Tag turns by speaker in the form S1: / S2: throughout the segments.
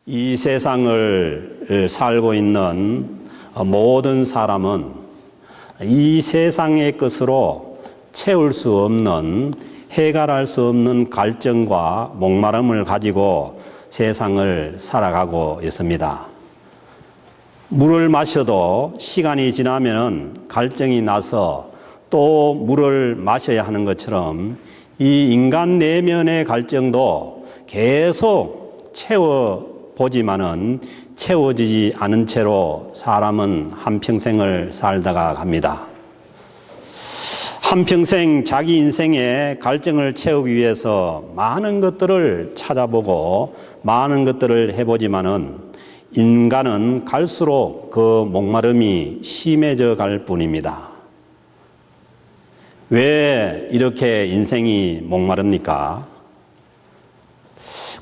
S1: 이 세상을 살고 있는 모든 사람은 이 세상의 것으로 채울 수 없는, 해결할 수 없는 갈증과 목마름을 가지고 세상을 살아가고 있습니다. 물을 마셔도 시간이 지나면 갈증이 나서 또 물을 마셔야 하는 것처럼 이 인간 내면의 갈증도 계속 채워보지만은 채워지지 않은 채로 사람은 한평생을 살다가 갑니다. 한평생 자기 인생의 갈증을 채우기 위해서 많은 것들을 찾아보고 많은 것들을 해보지만은 인간은 갈수록 그 목마름이 심해져 갈 뿐입니다. 왜 이렇게 인생이 목마릅니까?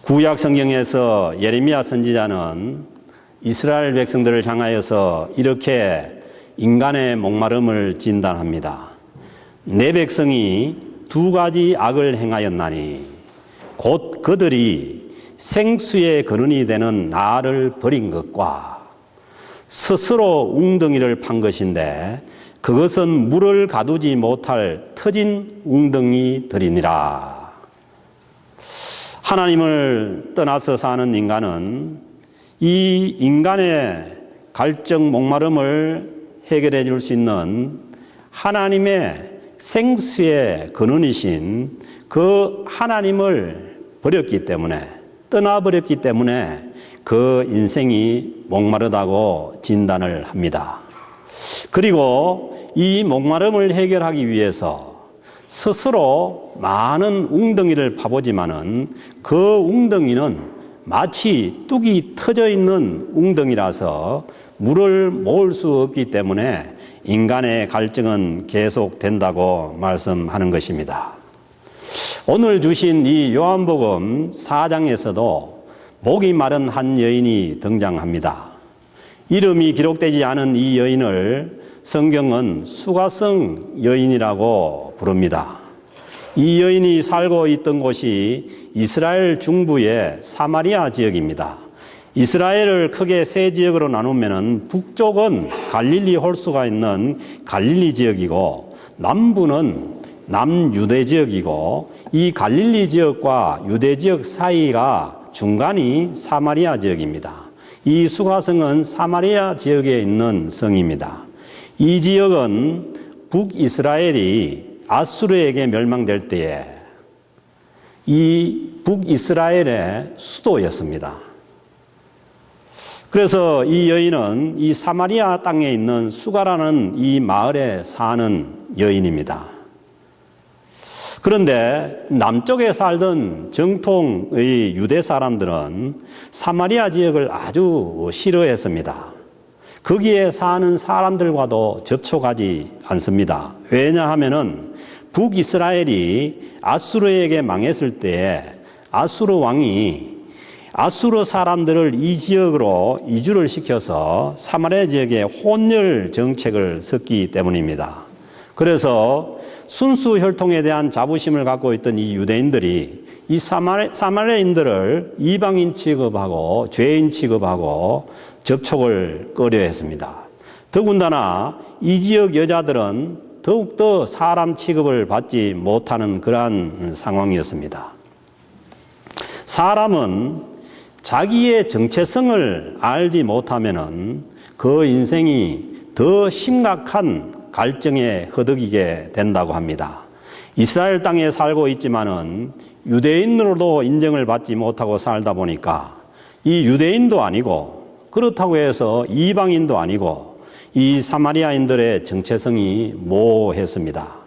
S1: 구약 성경에서 예레미야 선지자는 이스라엘 백성들을 향하여서 이렇게 인간의 목마름을 진단합니다. 내 백성이 두 가지 악을 행하였나니 곧 그들이 생수의 근원이 되는 나를 버린 것과 스스로 웅덩이를 판 것인데 그것은 물을 가두지 못할 터진 웅덩이들이니라. 하나님을 떠나서 사는 인간은 이 인간의 갈증 목마름을 해결해 줄 수 있는 하나님의 생수의 근원이신 그 하나님을 버렸기 때문에, 떠나버렸기 때문에 그 인생이 목마르다고 진단을 합니다. 그리고 이 목마름을 해결하기 위해서 스스로 많은 웅덩이를 파보지만은 그 웅덩이는 마치 뚝이 터져 있는 웅덩이라서 물을 모을 수 없기 때문에 인간의 갈증은 계속된다고 말씀하는 것입니다. 오늘 주신 이 요한복음 4장에서도 목이 마른 한 여인이 등장합니다. 이름이 기록되지 않은 이 여인을 성경은 수가성 여인이라고 부릅니다. 이 여인이 살고 있던 곳이 이스라엘 중부의 사마리아 지역입니다. 이스라엘을 크게 세 지역으로 나누면 북쪽은 갈릴리 홀수가 있는 갈릴리 지역이고 남부는 남유대 지역이고 이 갈릴리 지역과 유대 지역 사이가 중간이 사마리아 지역입니다. 이 수가성은 사마리아 지역에 있는 성입니다. 이 지역은 북이스라엘이 아수르에게 멸망될 때에 이 북이스라엘의 수도였습니다. 그래서 이 여인은 이 사마리아 땅에 있는 수가라는 이 마을에 사는 여인입니다. 그런데 남쪽에 살던 정통의 유대 사람들은 사마리아 지역을 아주 싫어했습니다. 거기에 사는 사람들과도 접촉하지 않습니다. 왜냐하면은 북이스라엘이 아수르에게 망했을 때에 아수르 왕이 아수르 사람들을 이 지역으로 이주를 시켜서 사마리아 지역에 혼혈 정책을 썼기 때문입니다. 그래서 순수 혈통에 대한 자부심을 갖고 있던 이 유대인들이 이 사마리아인들을 이방인 취급하고 죄인 취급하고 접촉을 꺼려했습니다. 더군다나 이 지역 여자들은 더욱더 사람 취급을 받지 못하는 그러한 상황이었습니다. 사람은 자기의 정체성을 알지 못하면은 그 인생이 더 심각한 갈증에 허덕이게 된다고 합니다. 이스라엘 땅에 살고 있지만은 유대인으로도 인정을 받지 못하고 살다 보니까 이 유대인도 아니고 그렇다고 해서 이방인도 아니고 이 사마리아인들의 정체성이 모호했습니다.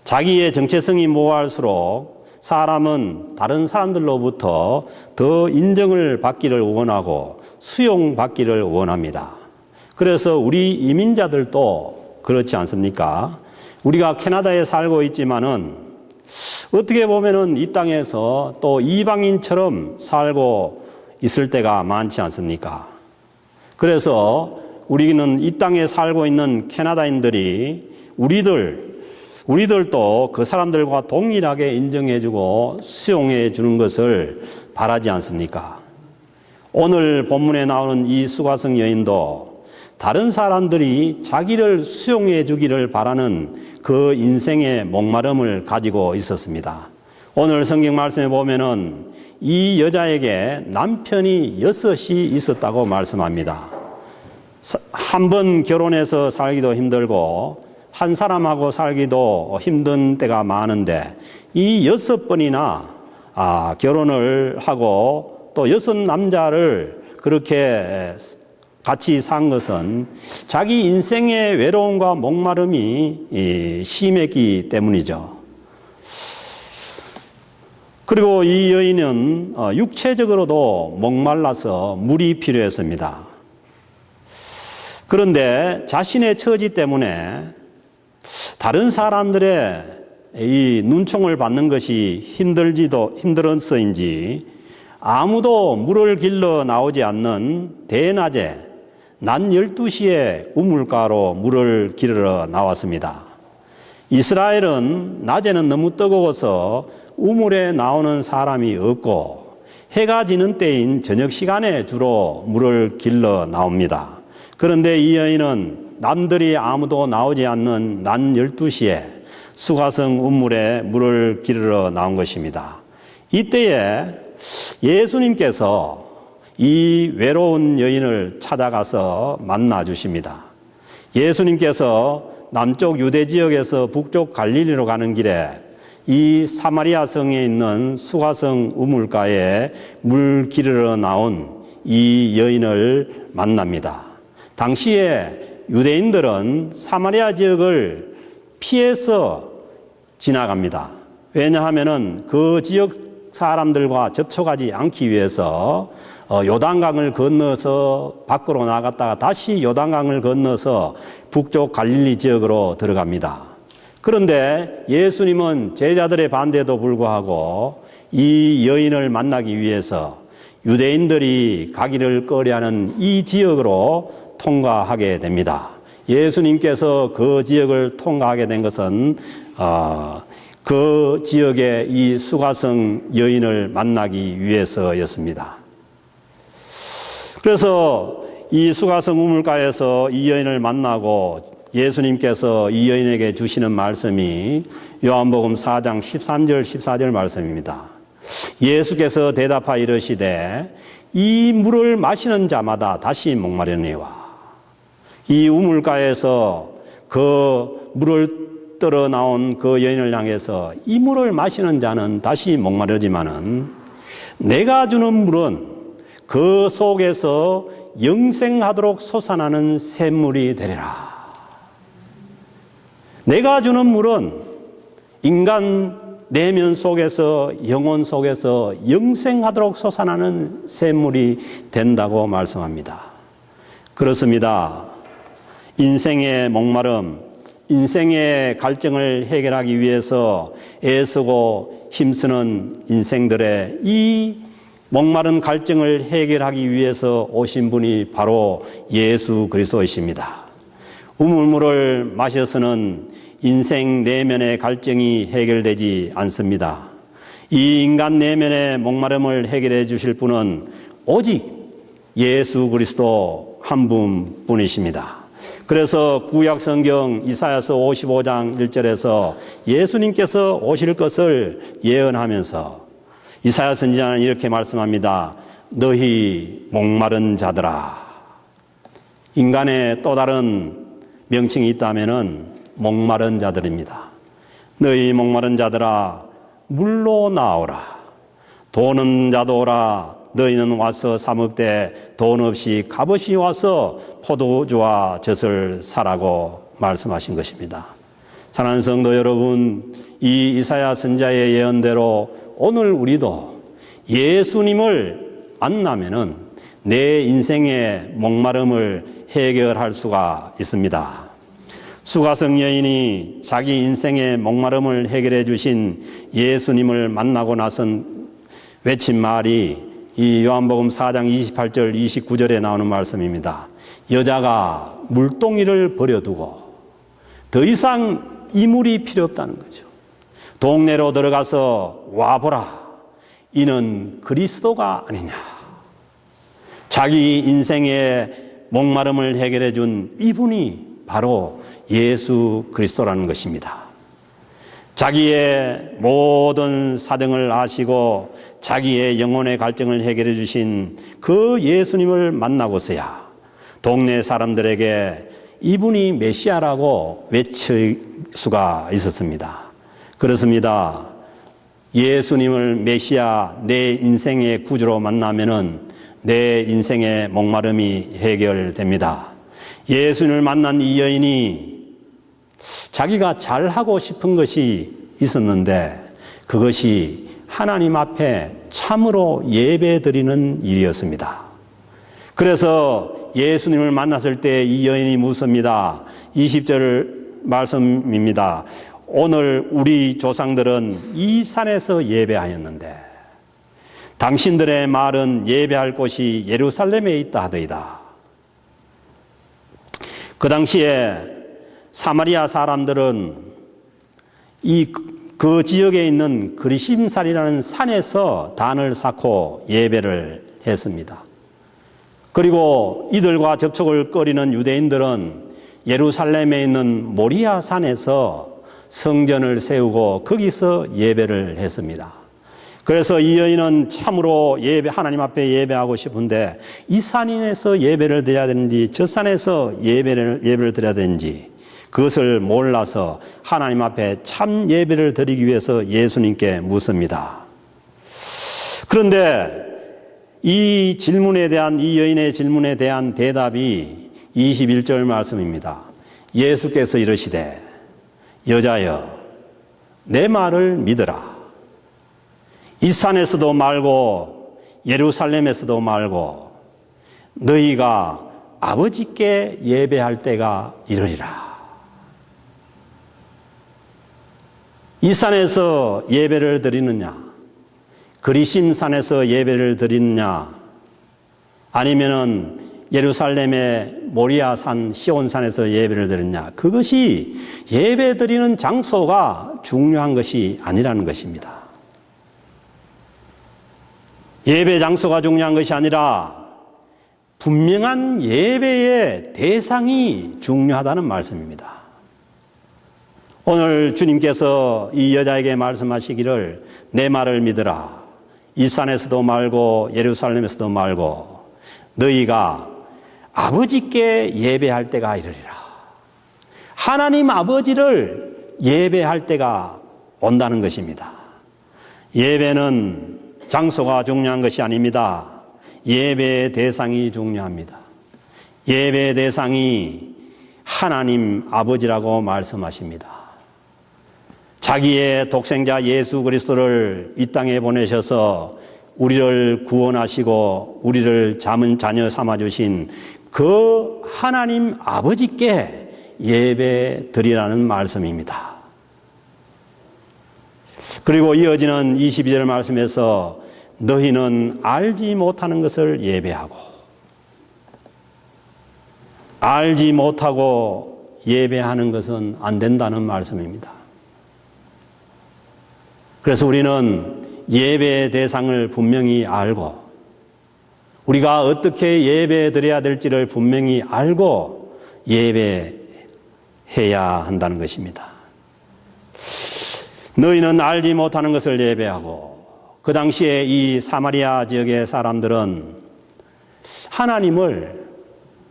S1: 자기의 정체성이 모호할수록 사람은 다른 사람들로부터 더 인정을 받기를 원하고 수용받기를 원합니다. 그래서 우리 이민자들도 그렇지 않습니까? 우리가 캐나다에 살고 있지만은 어떻게 보면은 이 땅에서 또 이방인처럼 살고 있을 때가 많지 않습니까? 그래서 우리는 이 땅에 살고 있는 캐나다인들이 우리들도 그 사람들과 동일하게 인정해주고 수용해 주는 것을 바라지 않습니까? 오늘 본문에 나오는 이 수가성 여인도 다른 사람들이 자기를 수용해 주기를 바라는 그 인생의 목마름을 가지고 있었습니다. 오늘 성경 말씀에 보면은 이 여자에게 남편이 6이 있었다고 말씀합니다. 한 번 결혼해서 살기도 힘들고 한 사람하고 살기도 힘든 때가 많은데 이 6번이나 결혼을 하고 또 6남자를 그렇게 같이 산 것은 자기 인생의 외로움과 목마름이 심했기 때문이죠. 그리고 이 여인은 육체적으로도 목말라서 물이 필요했습니다. 그런데 자신의 처지 때문에 다른 사람들의 이 눈총을 받는 것이 힘들었어인지 아무도 물을 길러 나오지 않는 대낮에 낮 12시에 우물가로 물을 길러 나왔습니다. 이스라엘은 낮에는 너무 뜨거워서 우물에 나오는 사람이 없고 해가 지는 때인 저녁 시간에 주로 물을 길러 나옵니다. 그런데 이 여인은 남들이 아무도 나오지 않는 낮 12시에 수가성 우물에 물을 길러 나온 것입니다. 이때에 예수님께서 이 외로운 여인을 찾아가서 만나 주십니다. 예수님께서 남쪽 유대 지역에서 북쪽 갈릴리로 가는 길에 이 사마리아 성에 있는 수가성 우물가에 물 기르러 나온 이 여인을 만납니다. 당시에 유대인들은 사마리아 지역을 피해서 지나갑니다. 왜냐하면은 그 지역 사람들과 접촉하지 않기 위해서 요단강을 건너서 밖으로 나갔다가 다시 요단강을 건너서 북쪽 갈릴리 지역으로 들어갑니다. 그런데 예수님은 제자들의 반대에도 불구하고 이 여인을 만나기 위해서 유대인들이 가기를 꺼려하는 이 지역으로 통과하게 됩니다. 예수님께서 그 지역을 통과하게 된 것은 그 지역의 이 수가성 여인을 만나기 위해서였습니다. 그래서 이 수가성 우물가에서 이 여인을 만나고 예수님께서 이 여인에게 주시는 말씀이 요한복음 4장 13절 14절 말씀입니다. 예수께서 대답하여 이르시되 이 물을 마시는 자마다 다시 목마르니와 이 우물가에서 그 물을 떨어 나온 그 여인을 향해서 이 물을 마시는 자는 다시 목마르지만은 내가 주는 물은 그 속에서 영생하도록 솟아나는 샘물이 되리라. 내가 주는 물은 인간 내면 속에서 영혼 속에서 영생하도록 솟아나는 샘물이 된다고 말씀합니다. 그렇습니다. 인생의 목마름, 인생의 갈증을 해결하기 위해서 애쓰고 힘쓰는 인생들의 이 목마른 갈증을 해결하기 위해서 오신 분이 바로 예수 그리스도이십니다. 우물물을 마셔서는 인생 내면의 갈증이 해결되지 않습니다. 이 인간 내면의 목마름을 해결해 주실 분은 오직 예수 그리스도 한 분뿐이십니다. 그래서 구약 성경 이사야서 55장 1절에서 예수님께서 오실 것을 예언하면서 이사야 선지자는 이렇게 말씀합니다. 너희 목마른 자들아. 인간의 또 다른 명칭이 있다면은 목마른 자들입니다. 너희 목마른 자들아 물로 나오라. 돈 없는 자도 오라. 너희는 와서 사 먹되 돈 없이 값없이 와서 포도주와 젖을 사라고 말씀하신 것입니다. 사랑하는 성도 여러분, 이 이사야 선지자의 예언대로 오늘 우리도 예수님을 만나면은 내 인생의 목마름을 해결할 수가 있습니다. 수가성 여인이 자기 인생의 목마름을 해결해 주신 예수님을 만나고 나선 외친 말이 이 요한복음 4장 28절 29절에 나오는 말씀입니다. 여자가 물동이를 버려두고 더 이상 이 물이 필요 없다는 거죠. 동네로 들어가서 와보라. 이는 그리스도가 아니냐. 자기 인생의 목마름을 해결해 준 이분이 바로 예수 그리스도라는 것입니다. 자기의 모든 사정을 아시고 자기의 영혼의 갈증을 해결해 주신 그 예수님을 만나고서야 동네 사람들에게 이분이 메시아라고 외칠 수가 있었습니다. 그렇습니다. 예수님을 메시아, 내 인생의 구주로 만나면은 내 인생의 목마름이 해결됩니다. 예수님을 만난 이 여인이 자기가 잘하고 싶은 것이 있었는데 그것이 하나님 앞에 참으로 예배드리는 일이었습니다. 그래서 예수님을 만났을 때 이 여인이 묻습니다. 20절 말씀입니다. 오늘 우리 조상들은 이 산에서 예배하였는데 당신들의 말은 예배할 곳이 예루살렘에 있다 하더이다. 그 당시에 사마리아 사람들은 그 지역에 있는 그리심산이라는 산에서 단을 쌓고 예배를 했습니다. 그리고 이들과 접촉을 꺼리는 유대인들은 예루살렘에 있는 모리아 산에서 성전을 세우고 거기서 예배를 했습니다. 그래서 이 여인은 참으로 하나님 앞에 예배하고 싶은데 이 산에서 예배를 드려야 되는지 저 산에서 예배를 드려야 되는지 그것을 몰라서 하나님 앞에 참 예배를 드리기 위해서 예수님께 묻습니다. 그런데 이 여인의 질문에 대한 대답이 21절 말씀입니다. 예수께서 이르시되 여자여 내 말을 믿으라. 이 산에서도 말고 예루살렘에서도 말고 너희가 아버지께 예배할 때가 이르리라. 이 산에서 예배를 드리느냐, 그리심산에서 예배를 드리느냐, 아니면은 예루살렘의 모리아산 시온산에서 예배를 드리느냐, 그것이 예배 드리는 장소가 중요한 것이 아니라는 것입니다. 예배 장소가 중요한 것이 아니라 분명한 예배의 대상이 중요하다는 말씀입니다. 오늘 주님께서 이 여자에게 말씀하시기를 내 말을 믿으라. 이 산에서도 말고 예루살렘에서도 말고 너희가 아버지께 예배할 때가 이르리라. 하나님 아버지를 예배할 때가 온다는 것입니다. 예배는 장소가 중요한 것이 아닙니다. 예배의 대상이 중요합니다. 예배의 대상이 하나님 아버지라고 말씀하십니다. 자기의 독생자 예수 그리스도를 이 땅에 보내셔서 우리를 구원하시고 우리를 자녀 삼아주신 그 하나님 아버지께 예배 드리라는 말씀입니다. 그리고 이어지는 22절 말씀에서 너희는 알지 못하는 것을 예배하고 알지 못하고 예배하는 것은 안 된다는 말씀입니다. 그래서 우리는 예배의 대상을 분명히 알고 우리가 어떻게 예배 드려야 될지를 분명히 알고 예배해야 한다는 것입니다. 너희는 알지 못하는 것을 예배하고 그 당시에 이 사마리아 지역의 사람들은 하나님을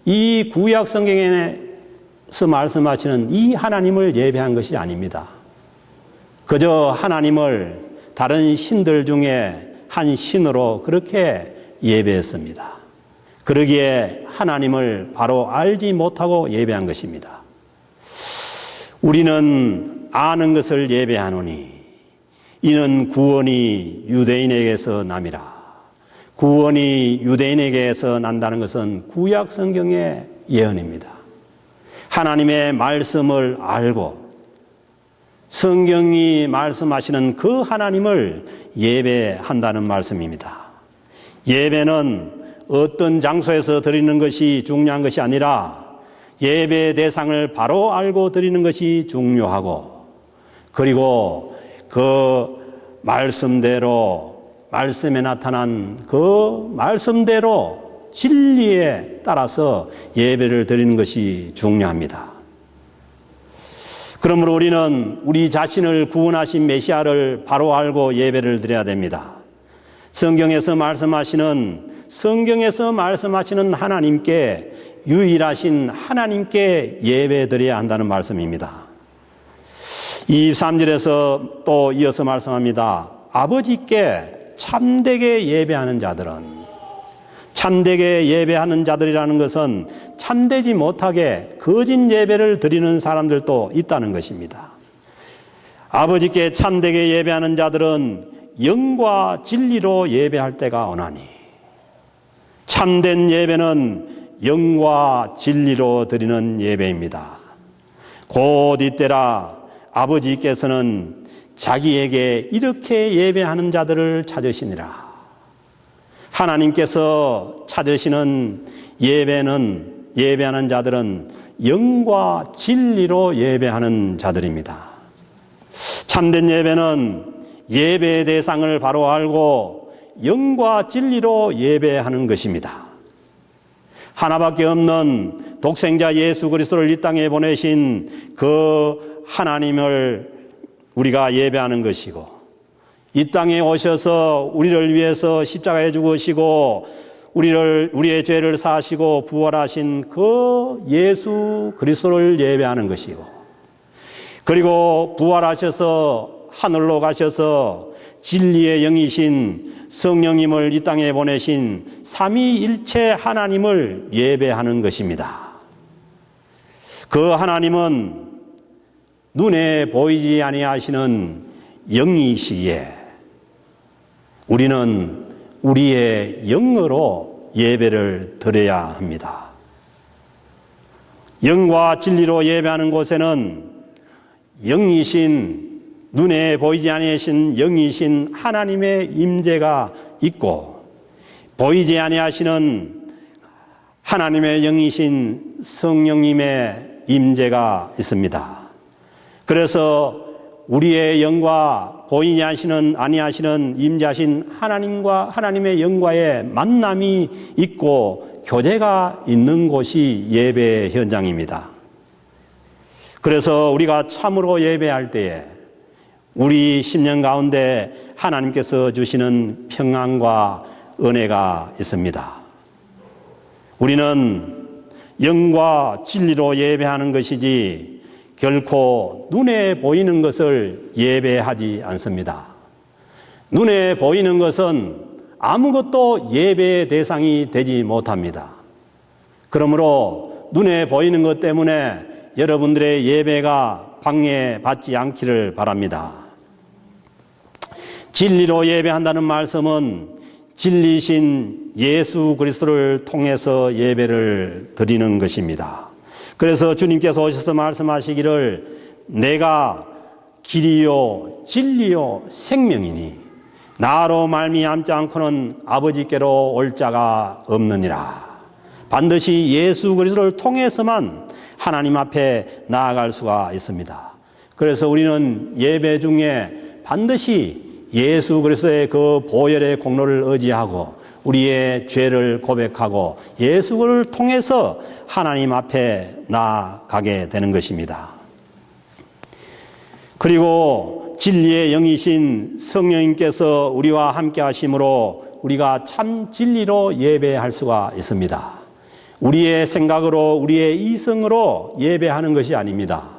S1: 이 구약 성경에서 말씀하시는 이 하나님을 예배한 것이 아닙니다. 그저 하나님을 다른 신들 중에 한 신으로 그렇게 예배했습니다. 그러기에 하나님을 바로 알지 못하고 예배한 것입니다. 우리는 아는 것을 예배하노니 이는 구원이 유대인에게서 남이라. 구원이 유대인에게서 난다는 것은 구약 성경의 예언입니다. 하나님의 말씀을 알고 성경이 말씀하시는 그 하나님을 예배한다는 말씀입니다. 예배는 어떤 장소에서 드리는 것이 중요한 것이 아니라 예배의 대상을 바로 알고 드리는 것이 중요하고 그리고 말씀에 나타난 그 말씀대로 진리에 따라서 예배를 드리는 것이 중요합니다. 그러므로 우리는 우리 자신을 구원하신 메시아를 바로 알고 예배를 드려야 됩니다. 성경에서 말씀하시는 하나님께, 유일하신 하나님께 예배 드려야 한다는 말씀입니다. 23절에서 또 이어서 말씀합니다. 아버지께 참되게 예배하는 자들은, 참되게 예배하는 자들이라는 것은 참되지 못하게 거짓 예배를 드리는 사람들도 있다는 것입니다. 아버지께 참되게 예배하는 자들은 영과 진리로 예배할 때가 오나니, 참된 예배는 영과 진리로 드리는 예배입니다. 곧 이때라 아버지께서는 자기에게 이렇게 예배하는 자들을 찾으시니라. 하나님께서 찾으시는 예배하는 자들은 영과 진리로 예배하는 자들입니다. 참된 예배는 예배의 대상을 바로 알고 영과 진리로 예배하는 것입니다. 하나밖에 없는 독생자 예수 그리스도를 이 땅에 보내신 그 하나님을 우리가 예배하는 것이고, 이 땅에 오셔서 우리를 위해서 십자가에 죽으시고 우리의 죄를 사하시고 부활하신 그 예수 그리스도를 예배하는 것이고, 그리고 부활하셔서 하늘로 가셔서 진리의 영이신 성령님을 이 땅에 보내신 삼위일체 하나님을 예배하는 것입니다. 그 하나님은 눈에 보이지 아니하시는 영이시기에 우리는 우리의 영으로 예배를 드려야 합니다. 영과 진리로 예배하는 곳에는 영이신, 눈에 보이지 아니하신 영이신 하나님의 임재가 있고, 보이지 아니하시는 하나님의 영이신 성령님의 임재가 있습니다. 그래서 우리의 영과 보이지 아니하시는 임재하신 하나님의 영과의 만남이 있고 교제가 있는 곳이 예배 현장입니다. 그래서 우리가 참으로 예배할 때에 우리 심령 가운데 하나님께서 주시는 평안과 은혜가 있습니다. 우리는 영과 진리로 예배하는 것이지 결코 눈에 보이는 것을 예배하지 않습니다. 눈에 보이는 것은 아무것도 예배의 대상이 되지 못합니다. 그러므로 눈에 보이는 것 때문에 여러분들의 예배가 방해받지 않기를 바랍니다. 진리로 예배한다는 말씀은 진리신 예수 그리스도를 통해서 예배를 드리는 것입니다. 그래서 주님께서 오셔서 말씀하시기를 내가 길이요 진리요 생명이니 나로 말미암지 않고는 아버지께로 올 자가 없느니라. 반드시 예수 그리스도를 통해서만 하나님 앞에 나아갈 수가 있습니다. 그래서 우리는 예배 중에 반드시 예수 그리스도의 그 보혈의 공로를 의지하고 우리의 죄를 고백하고 예수를 통해서 하나님 앞에 나아가게 되는 것입니다. 그리고 진리의 영이신 성령님께서 우리와 함께 하심으로 우리가 참 진리로 예배할 수가 있습니다. 우리의 생각으로 우리의 이성으로 예배하는 것이 아닙니다.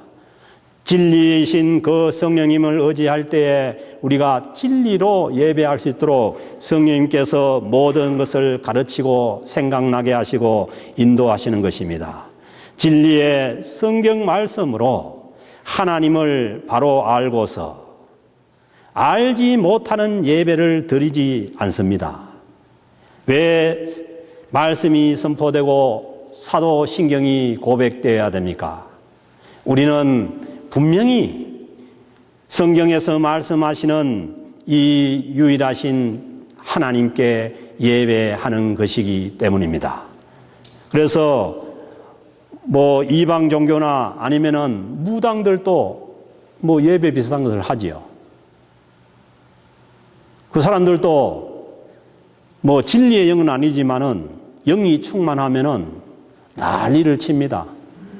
S1: 진리이신 그 성령님을 의지할 때에 우리가 진리로 예배할 수 있도록 성령님께서 모든 것을 가르치고 생각나게 하시고 인도하시는 것입니다. 진리의 성경 말씀으로 하나님을 바로 알고서 알지 못하는 예배를 드리지 않습니다. 왜 말씀이 선포되고 사도신경이 고백되어야 됩니까? 우리는 분명히 성경에서 말씀하시는 이 유일하신 하나님께 예배하는 것이기 때문입니다. 그래서 이방 종교나 아니면은 무당들도 예배 비슷한 것을 하지요. 그 사람들도 진리의 영은 아니지만은 영이 충만하면은 난리를 칩니다.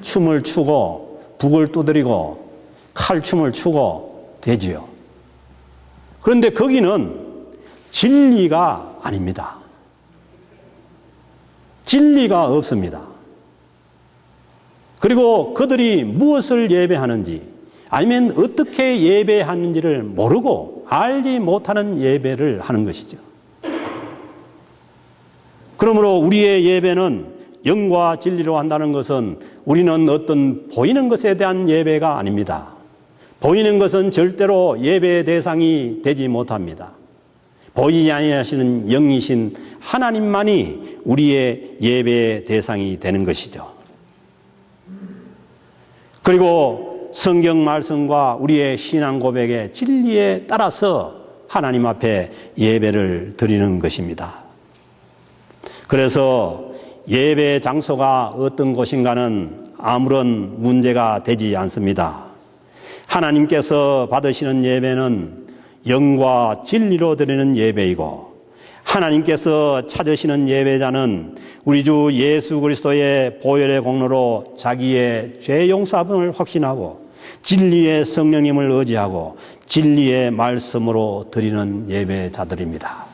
S1: 춤을 추고 북을 두드리고 칼춤을 추고 되지요. 그런데 거기는 진리가 아닙니다. 진리가 없습니다. 그리고 그들이 무엇을 예배하는지 아니면 어떻게 예배하는지를 모르고 알지 못하는 예배를 하는 것이죠. 그러므로 우리의 예배는 영과 진리로 한다는 것은 우리는 어떤 보이는 것에 대한 예배가 아닙니다. 보이는 것은 절대로 예배의 대상이 되지 못합니다. 보이지 아니하시는 영이신 하나님만이 우리의 예배의 대상이 되는 것이죠. 그리고 성경 말씀과 우리의 신앙 고백의 진리에 따라서 하나님 앞에 예배를 드리는 것입니다. 그래서 예배 장소가 어떤 곳인가는 아무런 문제가 되지 않습니다. 하나님께서 받으시는 예배는 영과 진리로 드리는 예배이고 하나님께서 찾으시는 예배자는 우리 주 예수 그리스도의 보혈의 공로로 자기의 죄 용서함을 확신하고 진리의 성령님을 의지하고 진리의 말씀으로 드리는 예배자들입니다.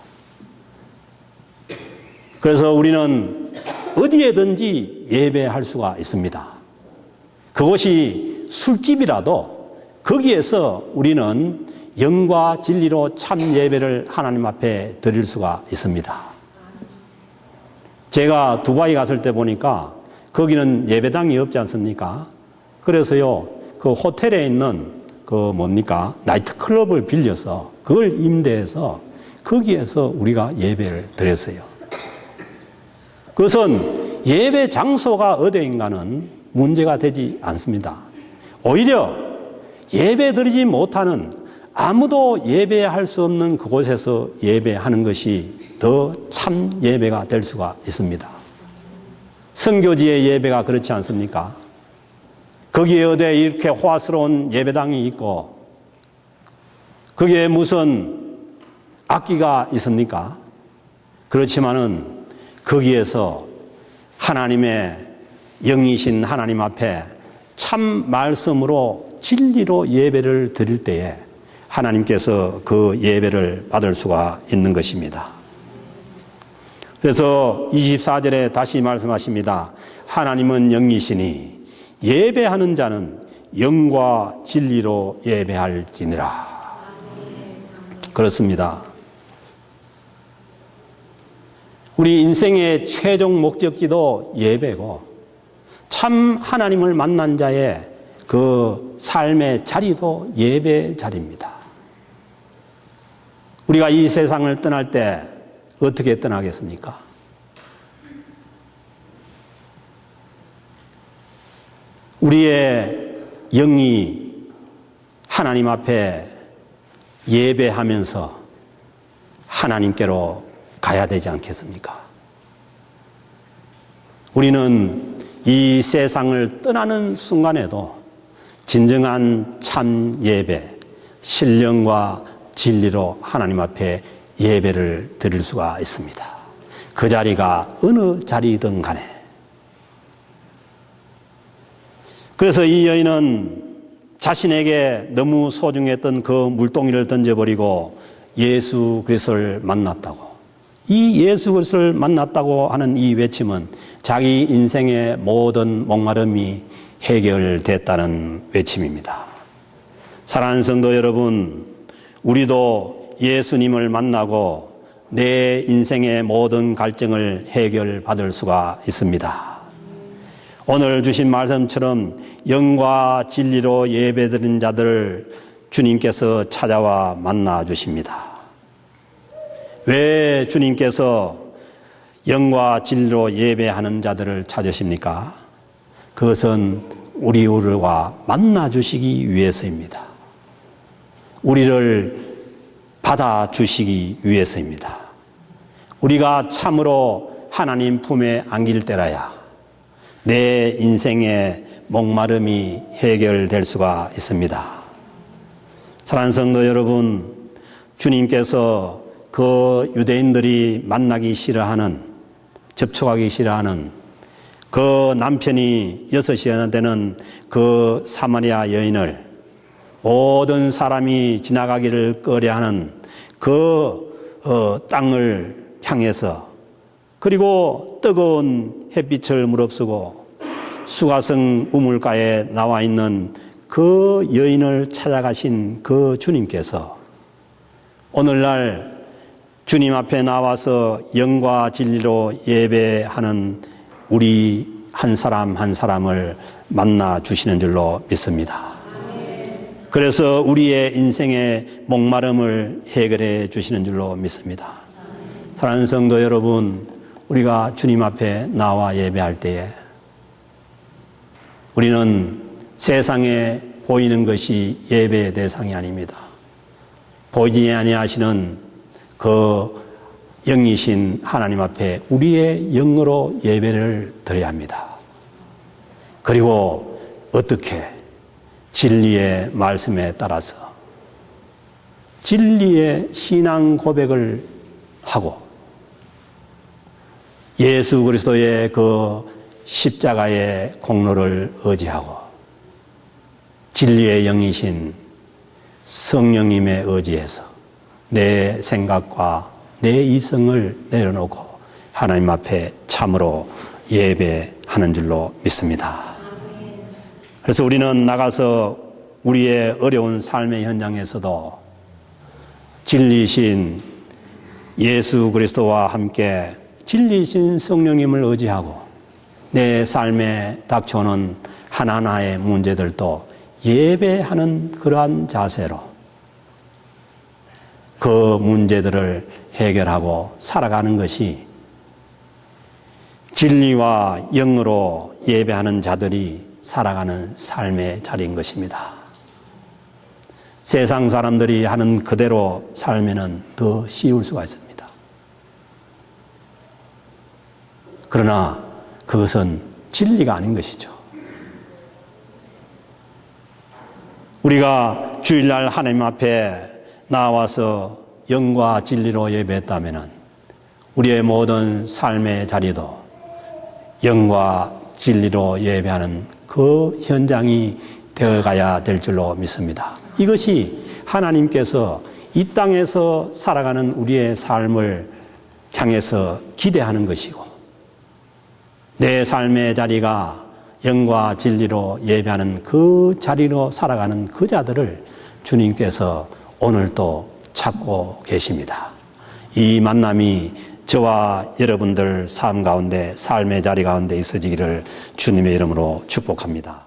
S1: 그래서 우리는 어디에든지 예배할 수가 있습니다. 그것이 술집이라도 거기에서 우리는 영과 진리로 참 예배를 하나님 앞에 드릴 수가 있습니다. 제가 두바이 갔을 때 보니까 거기는 예배당이 없지 않습니까? 그래서요, 그 호텔에 있는 나이트클럽을 빌려서 그걸 임대해서 거기에서 우리가 예배를 드렸어요. 그것은 예배 장소가 어디인가는 문제가 되지 않습니다. 오히려 예배 드리지 못하는 아무도 예배할 수 없는 그곳에서 예배하는 것이 더 참 예배가 될 수가 있습니다. 선교지의 예배가 그렇지 않습니까? 거기에 어디 이렇게 호화스러운 예배당이 있고 거기에 무슨 악기가 있습니까? 그렇지만은 거기에서 하나님의 영이신 하나님 앞에 참 말씀으로 진리로 예배를 드릴 때에 하나님께서 그 예배를 받을 수가 있는 것입니다. 그래서 24절에 다시 말씀하십니다. 하나님은 영이시니 예배하는 자는 영과 진리로 예배할지니라. 그렇습니다. 우리 인생의 최종 목적지도 예배고 참 하나님을 만난 자의 그 삶의 자리도 예배 자리입니다. 우리가 이 세상을 떠날 때 어떻게 떠나겠습니까? 우리의 영이 하나님 앞에 예배하면서 하나님께로 가야 되지 않겠습니까? 우리는 이 세상을 떠나는 순간에도 진정한 참 예배, 신령과 진리로 하나님 앞에 예배를 드릴 수가 있습니다. 그 자리가 어느 자리이든 간에. 그래서 이 여인은 자신에게 너무 소중했던 그 물동이를 던져버리고 예수 그리스도를 만났다고. 이 예수 그리스도를 만났다고 하는 이 외침은 자기 인생의 모든 목마름이 해결됐다는 외침입니다. 사랑하는 성도 여러분, 우리도 예수님을 만나고 내 인생의 모든 갈증을 해결받을 수가 있습니다. 오늘 주신 말씀처럼 영과 진리로 예배드린 자들을 주님께서 찾아와 만나 주십니다. 왜 주님께서 영과 진리로 예배하는 자들을 찾으십니까? 그것은 우리와 만나 주시기 위해서입니다. 우리를 받아주시기 위해서입니다. 우리가 참으로 하나님 품에 안길 때라야 내 인생의 목마름이 해결될 수가 있습니다. 사랑하는 성도 여러분, 주님께서 그 유대인들이 만나기 싫어하는 접촉하기 싫어하는 그 남편이 6시나 되는 그 사마리아 여인을 모든 사람이 지나가기를 꺼려하는 그 땅을 향해서, 그리고 뜨거운 햇빛을 무릅쓰고 수가성 우물가에 나와 있는 그 여인을 찾아가신 그 주님께서 오늘날 주님 앞에 나와서 영과 진리로 예배하는 우리 한 사람 한 사람을 만나 주시는 줄로 믿습니다. 그래서 우리의 인생의 목마름을 해결해 주시는 줄로 믿습니다. 사랑하는 성도 여러분, 우리가 주님 앞에 나와 예배할 때에 우리는 세상에 보이는 것이 예배의 대상이 아닙니다. 보이지 아니하시는 그 영이신 하나님 앞에 우리의 영으로 예배를 드려야 합니다. 그리고 어떻게? 진리의 말씀에 따라서 진리의 신앙 고백을 하고 예수 그리스도의 그 십자가의 공로를 의지하고 진리의 영이신 성령님의 의지에서 내 생각과 내 이성을 내려놓고 하나님 앞에 참으로 예배하는 줄로 믿습니다. 그래서 우리는 나가서 우리의 어려운 삶의 현장에서도 진리이신 예수 그리스도와 함께 진리이신 성령님을 의지하고 내 삶에 닥쳐오는 하나하나의 문제들도 예배하는 그러한 자세로 그 문제들을 해결하고 살아가는 것이 진리와 영으로 예배하는 자들이 살아가는 삶의 자리인 것입니다. 세상 사람들이 하는 그대로 살면은 더 쉬울 수가 있습니다. 그러나 그것은 진리가 아닌 것이죠. 우리가 주일날 하나님 앞에 나와서 영과 진리로 예배했다면은 우리의 모든 삶의 자리도 영과 진리로 예배하는 그 현장이 되어가야 될 줄로 믿습니다. 이것이 하나님께서 이 땅에서 살아가는 우리의 삶을 향해서 기대하는 것이고 내 삶의 자리가 영과 진리로 예배하는 그 자리로 살아가는 그 자들을 주님께서 오늘도 찾고 계십니다. 이 만남이 저와 여러분들 삶 가운데 삶의 자리 가운데 있어지기를 주님의 이름으로 축복합니다.